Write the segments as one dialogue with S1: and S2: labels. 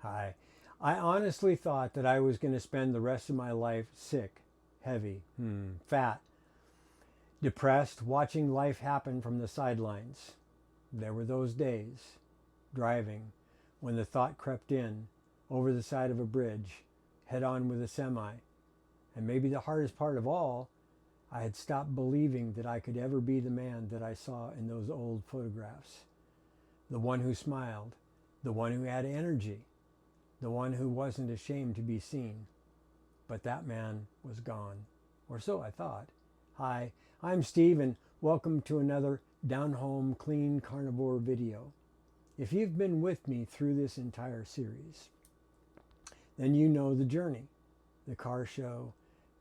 S1: Hi. I honestly thought that I was going to spend the rest of my life sick, heavy, fat, depressed, watching life happen from the sidelines. There were those days, driving, when the thought crept in, over the side of a bridge, head on with a semi. And maybe the hardest part of all, I had stopped believing that I could ever be the man that I saw in those old photographs. The one who smiled, the one who had energy, the one who wasn't ashamed to be seen. But that man was gone, or so I thought. Hi, I'm Steve, and welcome to another down-home clean carnivore video. If you've been with me through this entire series, then you know the journey. The car show,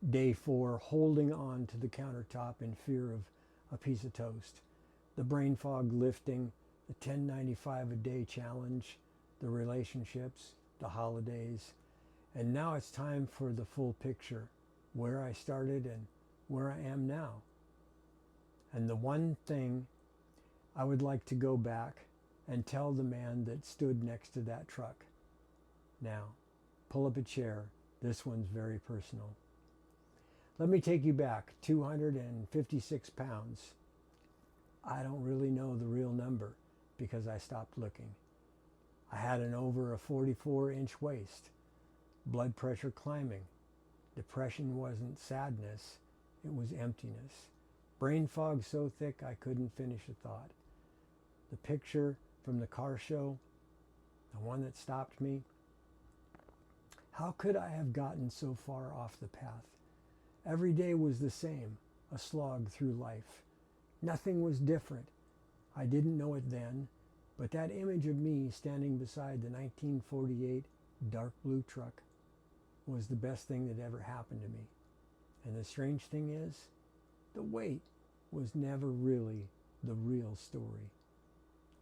S1: day 4, holding on to the countertop in fear of a piece of toast. The brain fog lifting, the 10.95 a day challenge, the relationships, the holidays, and now it's time for the full picture, where I started and where I am now. And the one thing I would like to go back and tell the man that stood next to that truck. Now, pull up a chair. This one's very personal. Let me take you back 256 pounds. I don't really know the real number because I stopped looking. I had an over a 44-inch waist, blood pressure climbing. Depression wasn't sadness, it was emptiness. Brain fog so thick I couldn't finish a thought. The picture from the car show, the one that stopped me, how could I have gotten so far off the path? Every day was the same, a slog through life. Nothing was different. I didn't know it then, but that image of me standing beside the 1948 dark blue truck was the best thing that ever happened to me. And the strange thing is, the weight was never really the real story.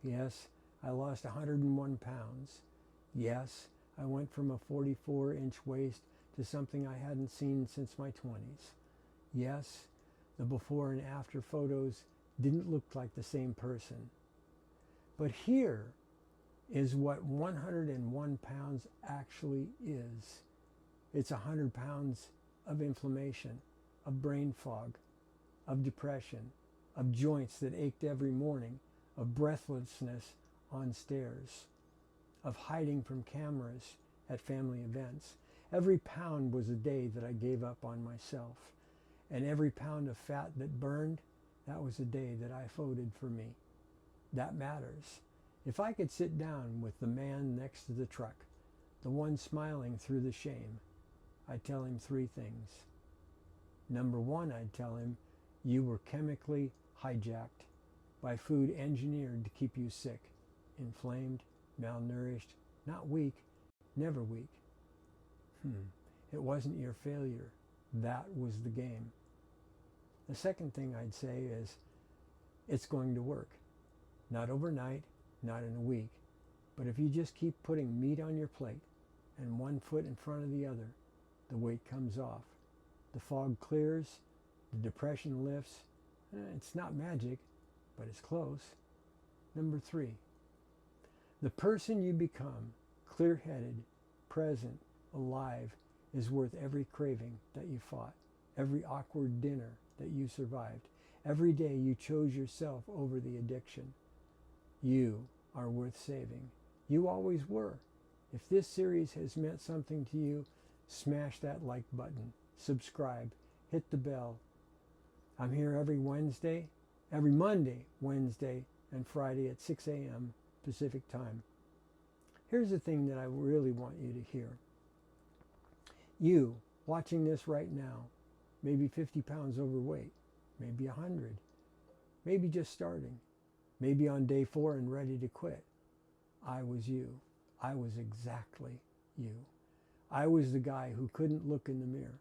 S1: Yes, I lost 101 pounds. Yes, I went from a 44-inch waist to something I hadn't seen since my 20s. Yes, the before and after photos didn't look like the same person. But here is what 101 pounds actually is. It's 100 pounds of inflammation, of brain fog, of depression, of joints that ached every morning, of breathlessness on stairs, of hiding from cameras at family events. Every pound was a day that I gave up on myself. And every pound of fat that burned, that was a day that I voted for me. That matters. If I could sit down with the man next to the truck, the one smiling through the shame, I'd tell him 3 things. Number 1, I'd tell him, you were chemically hijacked by food engineered to keep you sick, inflamed, malnourished, not weak, never weak. It wasn't your failure. That was the game. The second thing I'd say is, it's going to work. Not overnight, not in a week, but if you just keep putting meat on your plate and one foot in front of the other, the weight comes off. The fog clears, the depression lifts. It's not magic, but it's close. Number 3, the person you become, clear-headed, present, alive, is worth every craving that you fought, every awkward dinner that you survived, every day you chose yourself over the addiction. You are worth saving. You always were. If this series has meant something to you, smash that like button, subscribe, hit the bell. I'm here every Monday, Wednesday, and Friday at 6 a.m. Pacific time. Here's the thing that I really want you to hear. You, watching this right now, may be 50 pounds overweight, maybe 100, maybe just starting, maybe on day 4 and ready to quit. I was you. I was exactly you. I was the guy who couldn't look in the mirror,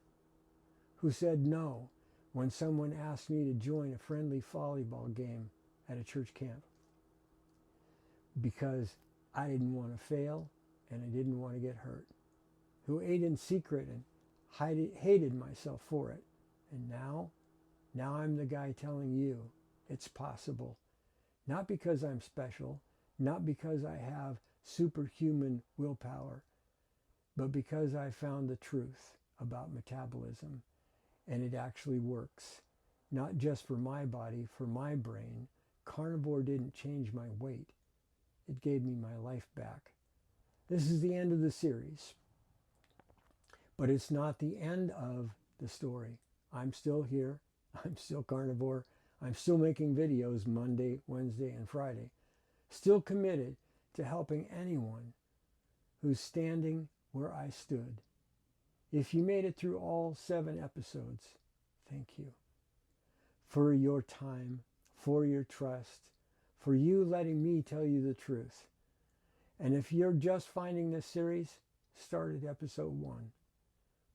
S1: who said no when someone asked me to join a friendly volleyball game at a church camp, because I didn't want to fail and I didn't want to get hurt, who ate in secret and hated myself for it. And now I'm the guy telling you it's possible. Not because I'm special, not because I have superhuman willpower, but because I found the truth about metabolism, and it actually works. Not just for my body, for my brain. Carnivore didn't change my weight. It gave me my life back. This is the end of the series. But it's not the end of the story. I'm still here. I'm still carnivore. I'm still making videos Monday, Wednesday, and Friday. Still committed to helping anyone who's standing where I stood. If you made it through all 7 episodes, thank you for your time, for your trust, for you letting me tell you the truth. And if you're just finding this series, start at episode 1.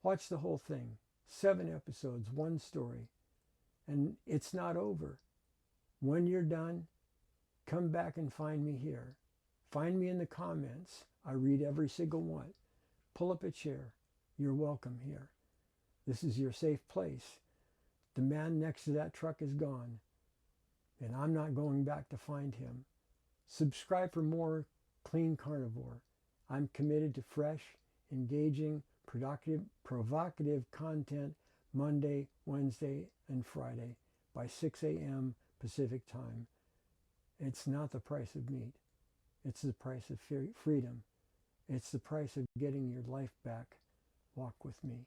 S1: Watch the whole thing. 7 episodes, 1 story. And it's not over. When you're done, come back and find me here. Find me in the comments. I read every single one. Pull up a chair. You're welcome here. This is your safe place. The man next to that truck is gone, and I'm not going back to find him. Subscribe for more Clean Carnivore. I'm committed to fresh, engaging, provocative content Monday, Wednesday, and Friday by 6 a.m. Pacific time. It's not the price of meat. It's the price of freedom. It's the price of getting your life back. Walk with me.